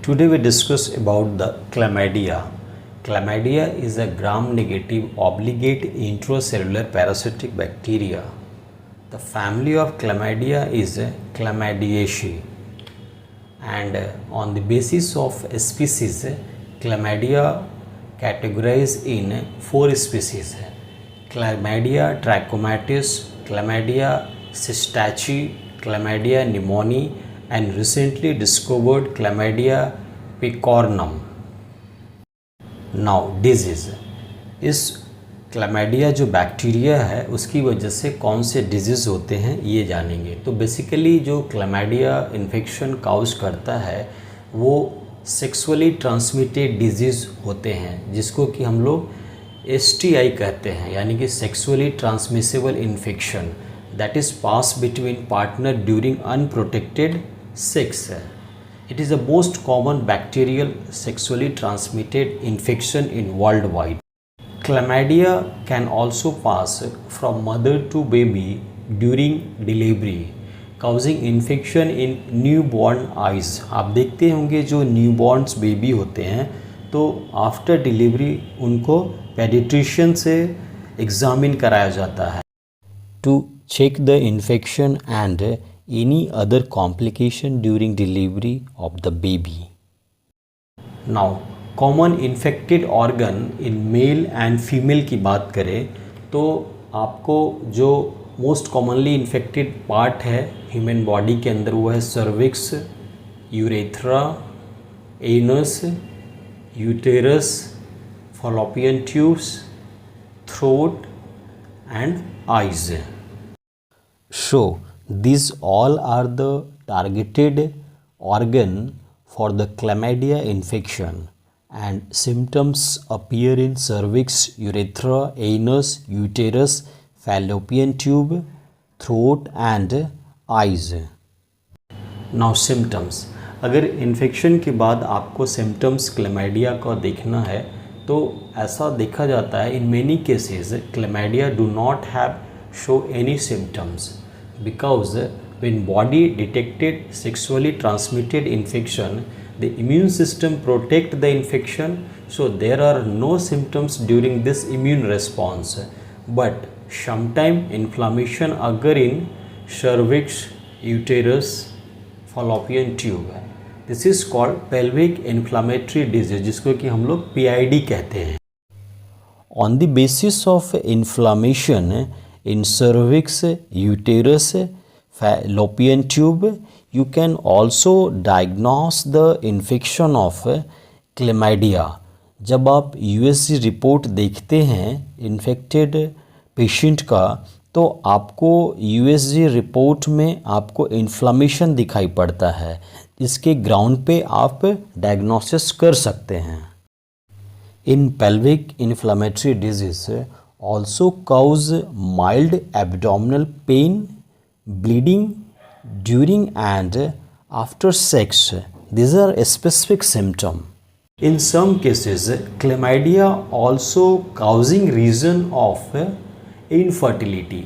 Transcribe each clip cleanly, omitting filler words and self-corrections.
Today we discuss about the chlamydia. Chlamydia is a gram-negative obligate intracellular parasitic bacteria. The family of chlamydia is Chlamydiaceae, and on the basis of species, chlamydia categorized in 4 species: Chlamydia trachomatis, Chlamydia cystaceae, Chlamydia pneumoniae, and recently discovered Chlamydia picornum. Now disease, इस chlamydia जो bacteria है उसकी वजह से कौन से disease होते हैं ये जानेंगे। तो बेसिकली जो क्लैमाइडिया इन्फेक्शन काउज करता है वो सेक्सुअली ट्रांसमिटेड डिजीज़ होते हैं, जिसको कि हम लोग STI कहते हैं, यानी कि sexually transmissible infection that is pass between partner during unprotected sex. It is the most common bacterial sexually transmitted infection in worldwide. Chlamydia can also pass from mother to baby during delivery, causing infection in newborn eyes. आप देखते होंगे जो newborns baby होते हैं तो after delivery उनको paediatrician से examine कराया जाता है to check the infection and any other complication during delivery of the baby. Now, common infected organ in male and female की बात करें तो आपको जो मोस्ट कॉमनली इन्फेक्टेड पार्ट है ह्यूमन बॉडी के अंदर वो है cervix, urethra, anus, uterus, Fallopian tubes, throat and eyes. So these all are the targeted organ for the chlamydia infection, and symptoms appear in cervix, urethra, anus, uterus, fallopian tube, throat and eyes. Now symptoms, अगर infection के बाद आपको symptoms chlamydia का देखना है तो ऐसा देखा जाता है in many cases chlamydia do not have show any symptoms, because when body detected sexually transmitted infection, the immune system protect the infection, so there are no symptoms during this immune response. But sometime inflammation occur in cervix, uterus, fallopian tube. This is called pelvic inflammatory disease, जिसको कि हम लोग PID कहते हैं. On the basis of inflammation in cervix, uterus, fallopian tube, you can also diagnose the infection of chlamydia. जब आप USG report देखते हैं इन्फेक्टेड पेशेंट का तो आपको USG रिपोर्ट में आपको इन्फ्लामेशन दिखाई पड़ता है, इसके ग्राउंड पे आप डायग्नोसिस कर सकते हैं. In pelvic inflammatory disease also cause mild abdominal pain, bleeding during and after sex. These are a specific symptom. In some cases, chlamydia also causing reason of infertility.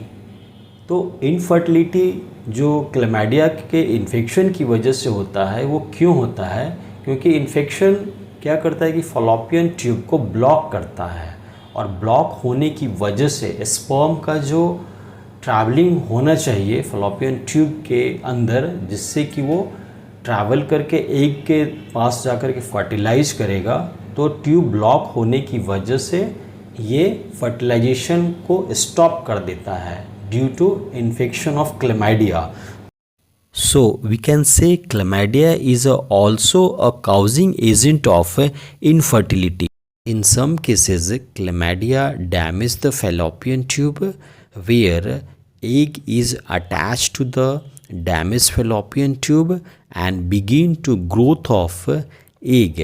तो इनफर्टिलिटी जो chlamydia के infection की वजह से होता है वो क्यों होता है? क्योंकि इन्फेक्शन क्या करता है कि फॉलोपियन ट्यूब को ब्लॉक करता है, और ब्लॉक होने की वजह से स्पर्म का जो ट्रैवलिंग होना चाहिए फॉलोपियन ट्यूब के अंदर, जिससे कि वो ट्रैवल करके एग के पास जाकर के फर्टिलाइज करेगा, तो ट्यूब ब्लॉक होने की वजह से ये फर्टिलाइजेशन को स्टॉप कर देता है due to infection of chlamydia. So we can say chlamydia is also a causing agent of infertility. In some cases, chlamydia damage the fallopian tube, where egg is attached to the damaged fallopian tube and begin to growth of egg.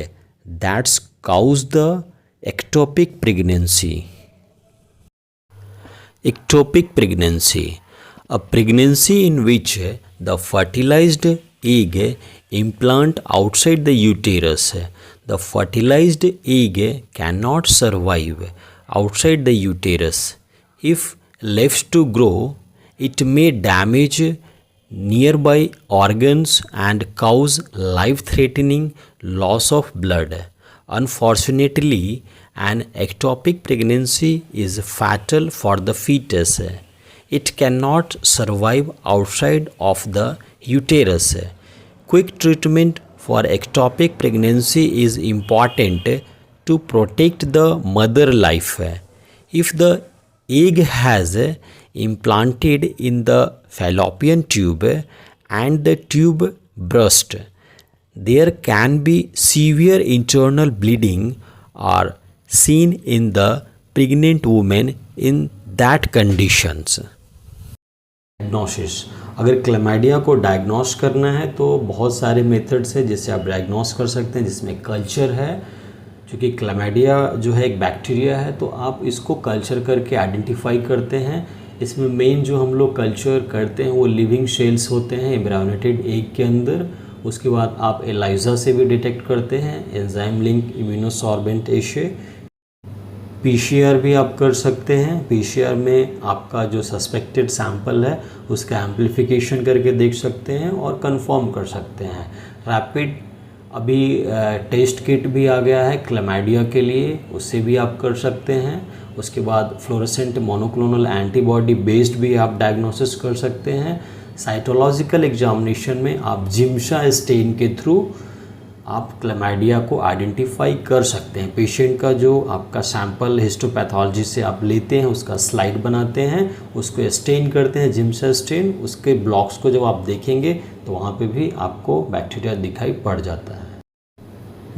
That's cause the ectopic pregnancy. Ectopic pregnancy, a pregnancy in which the fertilized egg implant outside the uterus. The fertilized egg cannot survive outside the uterus. If left to grow, it may damage nearby organs and cause life-threatening loss of blood. Unfortunately, an ectopic pregnancy is fatal for the fetus. It cannot survive outside of the uterus. Quick treatment for ectopic pregnancy is important to protect the mother life. If the egg has implanted in the fallopian tube and the tube burst, there can be severe internal bleeding are seen in the pregnant woman in that conditions. Diagnosis, अगर chlamydia को diagnose करना है तो बहुत सारे methods हैं जिससे आप डायग्नोस कर सकते हैं, जिसमें कल्चर है। क्योंकि क्लैमाइडिया जो है एक बैक्टीरिया है, तो आप इसको कल्चर करके आइडेंटिफाई करते हैं। इसमें मेन जो हम लोग कल्चर करते हैं वो लिविंग सेल्स होते हैं एम्ब्रायोनेटेड एग के अंदर। उसके बाद आप एलाइजा से भी डिटेक्ट करते हैं, एंजाइम लिंक इम्यूनोसॉर्बेंट एशे। पीसीआर भी आप कर सकते हैं। पीसीआर में आपका जो सस्पेक्टेड सैंपल है उसका एम्प्लीफिकेशन करके देख सकते हैं और कंफर्म कर सकते हैं। रैपिड अभी टेस्ट किट भी आ गया है क्लैमाइडिया के लिए, उससे भी आप कर सकते हैं। उसके बाद फ्लोरेसेंट मोनोक्लोनल एंटीबॉडी बेस्ड भी आप डायग्नोसिस कर सकते हैं। साइटोलॉजिकल एग्जामिनेशन में आप जिम्सा स्टेन के थ्रू आप क्लैमाइडिया को आइडेंटिफाई कर सकते हैं। पेशेंट का जो आपका सैंपल हिस्टोपैथोलॉजी से आप लेते हैं उसका स्लाइड बनाते हैं, उसको स्टेन करते हैं जिम्सा स्टेन। उसके ब्लॉक्स को जब आप देखेंगे तो वहाँ पे भी आपको बैक्टीरिया दिखाई पड़ जाता है।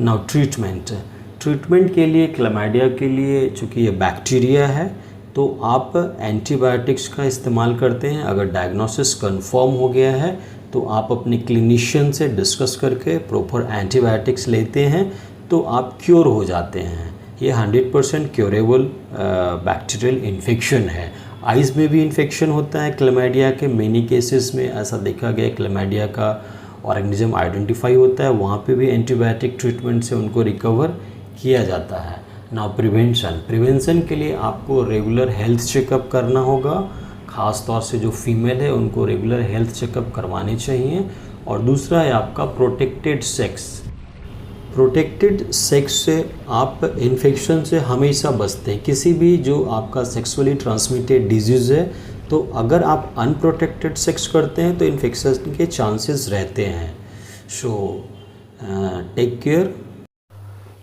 नाउ ट्रीटमेंट के लिए क्लैमाइडिया के लिए चूँकि ये बैक्टीरिया है तो आप एंटीबायोटिक्स का इस्तेमाल करते हैं। अगर डायग्नोसिस कंफर्म हो गया है तो आप अपने क्लिनिशियन से डिस्कस करके प्रॉपर एंटीबायोटिक्स लेते हैं तो आप क्योर हो जाते हैं। ये 100% क्योरेबल बैक्टीरियल इन्फेक्शन है। आइज़ में भी इन्फेक्शन होता है क्लैमाइडिया के, मेनी केसेस में ऐसा देखा गया क्लैमाइडिया का ऑर्गेनिज्म आइडेंटिफाई होता है, वहाँ पे भी एंटीबायोटिक ट्रीटमेंट से उनको रिकवर किया जाता है। नाउ प्रिवेंशन के लिए आपको रेगुलर हेल्थ चेकअप करना होगा। ख़ास तौर से जो फीमेल है उनको रेगुलर हेल्थ चेकअप करवाने चाहिए। और दूसरा है आपका प्रोटेक्टेड सेक्स से आप इन्फेक्शन से हमेशा बचते हैं। किसी भी जो आपका सेक्सुअली ट्रांसमिटेड डिजीज़ है तो अगर आप अनप्रोटेक्टेड सेक्स करते हैं तो इन्फेक्शन के चांसेस रहते हैं। So take care.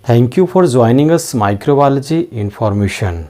Thank you for joining us microbiology information.